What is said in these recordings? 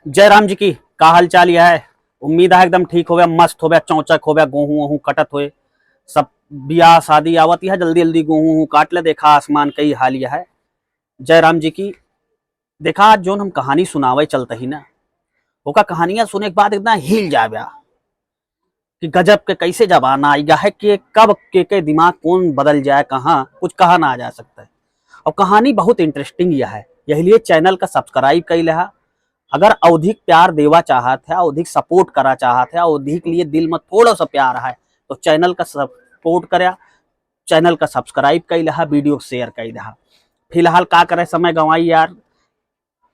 जयराम जी की का हाल चाल यह है। उम्मीद है एकदम ठीक हो गया, मस्त हो गया, चौचक हो गया, गेहूं वहूं कटत हुए सब। ब्याह शादी आवत है, जल्दी जल्दी गेहूं वहूं काट ले। देखा आसमान कई हाल यह है जयराम जी की। देखा आज जोन हम कहानी सुनावे चलते ही ना, ओका कहानियां सुने के बाद इतना हिल जाए कि गजब के कैसे जमाना आई गया है कि कब के दिमाग कौन बदल जाए, कहाँ कुछ कहा ना आ जा सकता है। और कहानी बहुत इंटरेस्टिंग यह है, यही लिए चैनल का सब्सक्राइब कर लिया। अगर अधिक प्यार देवा चाहत है, अधिक सपोर्ट करा चाहत है, अधिक लिए दिल में थोड़ा सा प्यार है तो चैनल का सपोर्ट करा, चैनल का सब्सक्राइब कर लिया, वीडियो शेयर कर लिया। फिलहाल का करे, समय गंवाई यार,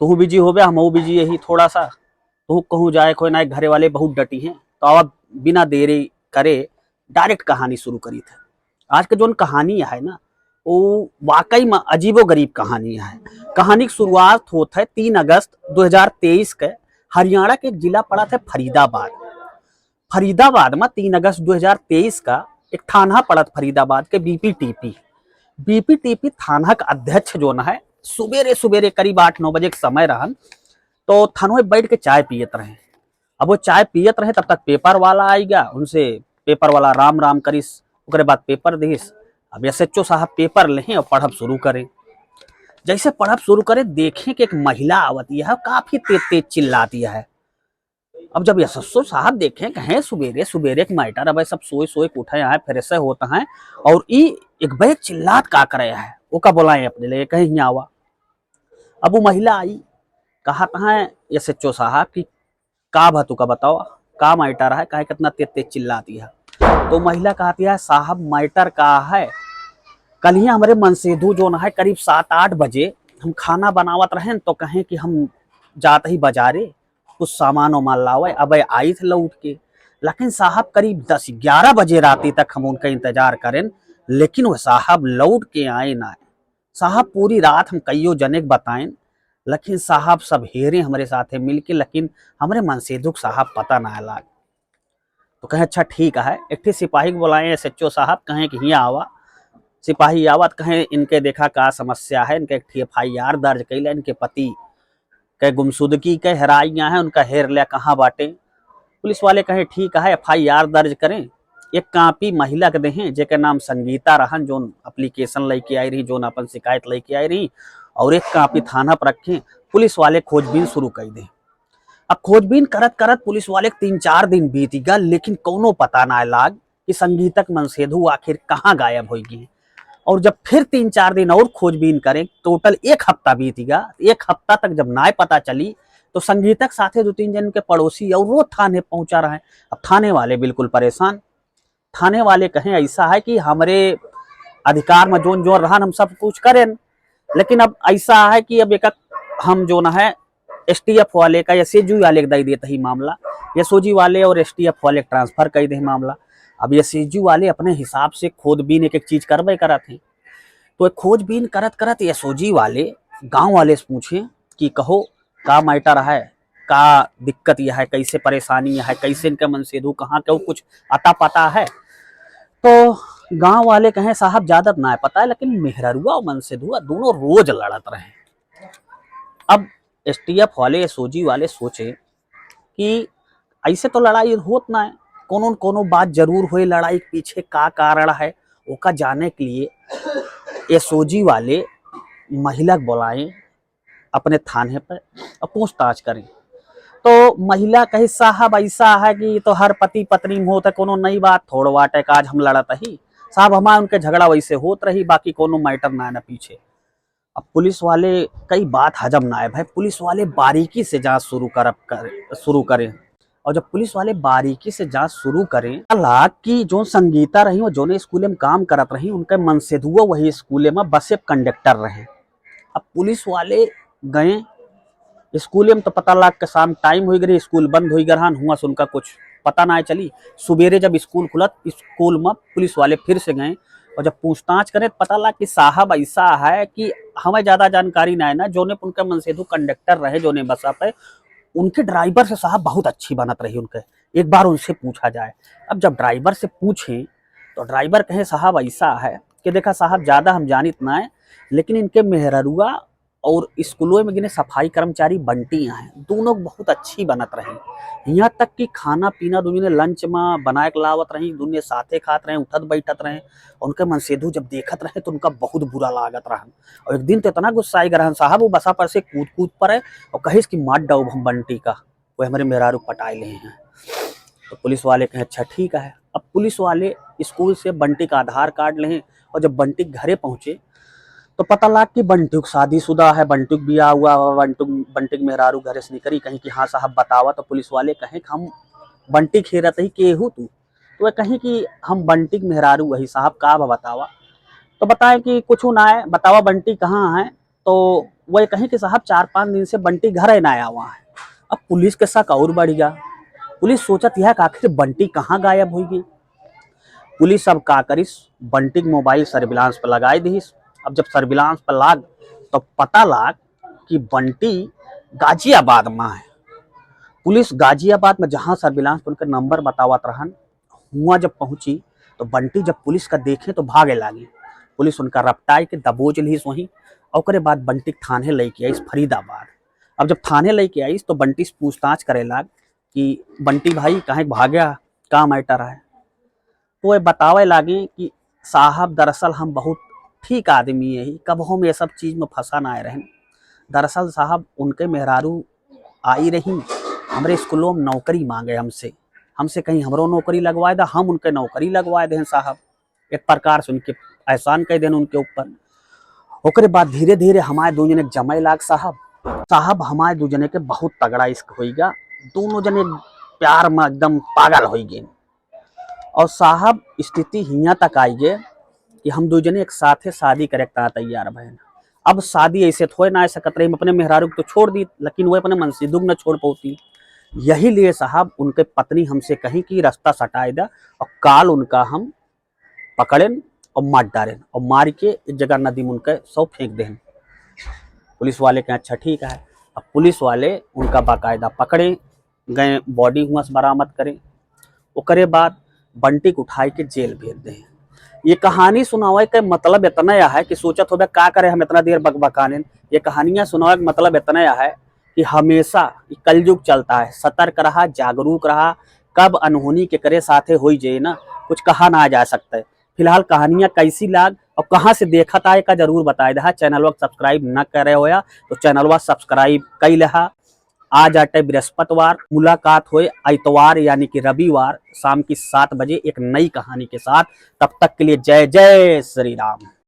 तू बिजी हो गया, हम बिजी यही थोड़ा सा। तू कहूँ जाए कोई ना, घरे वाले बहुत डटी हैं तो अब बिना देरी करे डायरेक्ट कहानी शुरू करी थे। आज का जो कहानी है ना, वो वाकई में अजीबो गरीब कहानी है। कहानी की शुरुआत होता है 3 अगस्त 2023 के। हरियाणा के एक जिला पड़ा था फरीदाबाद। फरीदाबाद में 3 अगस्त 2023 का एक थाना पड़ा फरीदाबाद के बीपीटीपी। बीपीटीपी थाना का अध्यक्ष जो है, सुबेरे सुबेरे करीब 8-9 बजे के समय रहन तो थानों में बैठ के चाय पियत रहे। अब वो चाय पियत रहे तब तक पेपर वाला आई गया, उनसे पेपर वाला राम राम करिस, उसके बाद पेपर दिस। अब एसएचओ साहब पेपर लें और पढ़ब शुरू करें। जैसे पढ़ब शुरू करे देखें कि एक महिला आवती है, काफी तेज तेज चिल्लाती है। अब जब एसएचओ साहब देखें कहें सुबेरे सुबेरे एक मैटर, अब सब सोए सोए उठे हैं, फिर से होता है और एक बैग चिल्लात का करे है, वो का बोलाए अपने लिए कहीं यहाँ आवा। अब वो महिला आई, कहा है एसएचओ साहब की का भतू का बताओ, का मैटर है, कहे कितना तेज तेज चिल्लाती है। तो महिला कहती है साहब मैटर का है, कल ही हमारे मनसेधु जो है करीब 7-8 बजे हम खाना बनावत रहे तो कहें कि हम जाते ही बाजारे कुछ सामान वामान लावे। अब आई थे लौट के, लेकिन साहब करीब 10-11 बजे राती तक हम उनका इंतजार करें, लेकिन वो साहब लौट के आए ना। साहब पूरी रात हम कईयों जने बताएं, लेकिन साहब सब हेरे हमारे साथ मिल के, लेकिन हमारे मनसेधु साहब पता ना लग। तो कहे अच्छा ठीक है, एक सिपाही को बुलाए एसएचओ साहब, कहें कि यहाँ आवा। सिपाही आवत, कहें इनके देखा का समस्या है, इनके FIR दर्ज कैले, इनके पति के गुमशुदगी के हेराइयाँ हैं, उनका हेर लिया कहाँ बाटे। पुलिस वाले कहे ठीक है FIR दर्ज करें, एक कापी महिला के दें जेके नाम संगीता रहन, जो एप्लीकेशन लेके आई रही, जो अपन शिकायत लेके आई रही, और एक कापी थाना पर रखें। पुलिस वाले खोजबीन शुरू कर दें। अब खोजबीन करत करत पुलिस वाले 3-4 दिन बीत गया, लेकिन कोनो पता ना लाग कि संगीतक मनसेधु आखिर कहाँ गायब हो गई। और जब फिर 3-4 दिन और खोजबीन करें, टोटल 1 हफ्ता बीत गया। 1 हफ्ता तक जब ना पता चली तो संगीतक साथे 2-3 जन के पड़ोसी और वो थाने पहुंचा रहे। अब थाने वाले बिल्कुल परेशान। थाने वाले कहें ऐसा है कि हमारे अधिकार में जोन जोन रहा हम सब कुछ करें, लेकिन अब ऐसा है कि अब एक हम जो ना है STF वाले का या SAG वाले का दे देता ही मामला, या SOG वाले और STF वाले ट्रांसफर कर दे मामला। अब ये SAG वाले अपने हिसाब से खोजबीन एक एक चीज करवे करत हैं। तो खोजबीन करत करत ये SOG वाले गांव वाले से पूछे कि कहो का मैटर है, का दिक्कत यह है, कैसे परेशानी है, कैसे इनका मनसेधु कहाँ क्यों कुछ अता पता है। तो गांव वाले कहें साहब ज्यादा ना पता है, लेकिन मेहरुआ और मनसेधुआ दोनों रोज लड़त रहे। अब STF वाले SOG वाले सोचे कि ऐसे तो लड़ाई होत ना है, कोनो न कोनो बात जरूर हुई, लड़ाई के पीछे का कारण है ओका जाने के लिए SOG वाले महिला बुलाएं अपने थाने पर और पूछताछ करें। तो महिला कही साहब ऐसा है कि तो हर पति पत्नी में होता, कोनो नई बात थोड़ बाटे, आज हम लड़त ही साहब, हमारे उनके झगड़ा वैसे होत रही, बाकी कोनो मैटर ना है ना पीछे। अब पुलिस वाले कई बात हजम ना आए भाई, पुलिस वाले बारीकी से जांच शुरू करें। और जब पुलिस वाले बारीकी से जांच शुरू करें, हालांकि जो संगीता रही वो जो स्कूल में काम करत रही, उनके मनसेधुआ वही स्कूल में बस कंडक्टर रहे। अब पुलिस वाले गए स्कूल में तो पता लग के शाम टाइम हो गई, स्कूल बंद हो गया हुआ से उनका कुछ पता ना चली। सुबेरे जब स्कूल खुलत, स्कूल में पुलिस वाले फिर से गए और जब पूछताछ करे तो पता लगा कि साहब ऐसा है कि हमें ज्यादा जानकारी ना है ना, जो ने उनके मनसेधु कंडक्टर रहे, जो ने बसा पे उनके ड्राइवर से साहब बहुत अच्छी बनत रही उनके, एक बार उनसे पूछा जाए। अब जब ड्राइवर से पूछे तो ड्राइवर कहे साहब ऐसा है कि देखा साहब ज्यादा हम जानित ना है, लेकिन इनके मेहरुआ और स्कूलों में गिने सफाई कर्मचारी बंटियां हैं, दोनों बहुत अच्छी बनत रही। यहाँ तक कि खाना पीना दोनों ने लंच में बना के लावत रही, दोनों साथे खात रहे, उठत बैठत रहे। उनके मनसेधु जब देखत रहे तो उनका बहुत बुरा लागत रहन। और एक दिन तो इतना गुस्सा आई रहन साहब, वो बसा पर से कूद कूद पर है और कहिस कि मार डाउ हम बंटी का, वो हमारे मेहरारू पटाए ले हैं। तो पुलिस वाले कहे अच्छा ठीक है। अब पुलिस वाले स्कूल से बंटी का आधार कार्ड लें और जब बंटी घरे पहुंचे तो पता लगा कि बंटुक शादीशुदा है, बंटुक बिया हुआ, बंटिक मेहरारू घरे से निकली। कहीं कि हाँ साहब बतावा। तो पुलिस वाले कहें कि हम बंटिक हेरत ही के हूँ तू। तो वह कहीं कि हम बंटिक मेहरारू वही साहब का बतावा। तो बताए कि कुछ ना है, बतावा बंटी कहाँ है। तो वह कहीं कि साहब 4-5 दिन से बंटी घर न आया हुआ है। अब पुलिस के शक और बढ़ गया। पुलिस सोचत यह कि आखिर बंटी कहाँ गायब हुई गई। पुलिस अब का करिस, बंटी के मोबाइल सर्विलांस पर लगाई दीस। अब जब सर्विलांस पर लाग तो पता लाग कि बंटी गाजियाबाद में है। पुलिस गाजियाबाद में जहां सर्विलांस पर उनका नंबर बतावत रहन, हुआ जब पहुंची तो बंटी जब पुलिस का देखे तो भागे लागी। पुलिस उनका रपटाई के दबोच लीस वहीं। और ओकरे बाद बंटी थाने लेके आई फरीदाबाद। अब जब थाने लेके आई तो बंटी से पूछताछ करे लाग कि बंटी भाई कहाँ भाग्या, का मैटर है। तो वह बतावे लागी कि साहब दरअसल हम बहुत ठीक आदमी है, कब हम ये सब चीज़ में फंसा ना आए रहें। दरअसल साहब उनके मेहरारू आई रही, हमारे स्कूलों में नौकरी मांगे हमसे, हमसे कहीं हमरो नौकरी लगवाए दा, हम उनके नौकरी लगवाए दें साहब। एक प्रकार से उनके एहसान कह दें उनके ऊपर। ओकरे बाद धीरे धीरे हमारे दो जने जमाए लाग साहब हमारे दो जने के बहुत तगड़ा इश्क हो गया। दोनों जने प्यार में एकदम पागल हो गए। और साहब स्थिति हियाँ तक आई है कि हम दो जने एक साथ शादी करे तैयार भैया। अब शादी ऐसे थोड़े ना सकत रही, अपने मेहरारू को तो छोड़ दी, लेकिन वो अपने मनसीदुक न छोड़ पाती। यही लिए साहब उनके पत्नी हमसे कहीं कि रास्ता सटाए दा और काल उनका हम पकड़ें और मार डालें और मार के एक जगह नदी में उनके सौ फेंक दें। पुलिस वाले कहें अच्छा ठीक है। अब पुलिस वाले उनका बाकायदा पकड़े गए, बॉडी हुआ से बरामद करें। उसके बाद बंटी को उठाई के जेल भेज दें। ये कहानी सुनावे का मतलब इतना है कि सोचत हो क्या करे हम इतना देर बकबकाने। ये कहानियां सुनावे का मतलब इतना है कि हमेशा कलयुग चलता है, सतर्क रहा, जागरूक रहा। कब अनहोनी के करे साथे हो जाए ना, कुछ कहा ना जा सकता है। फिलहाल कहानियां कैसी लाग और कहाँ से देखा था का जरूर बताए दहा। चैनल सब्सक्राइब न करे होया तो चैनल सब्सक्राइब कई लहा। आज आटे बृहस्पतिवार, मुलाकात हुए इतवार यानी कि रविवार शाम की 7 बजे एक नई कहानी के साथ। तब तक के लिए जय जय श्री राम।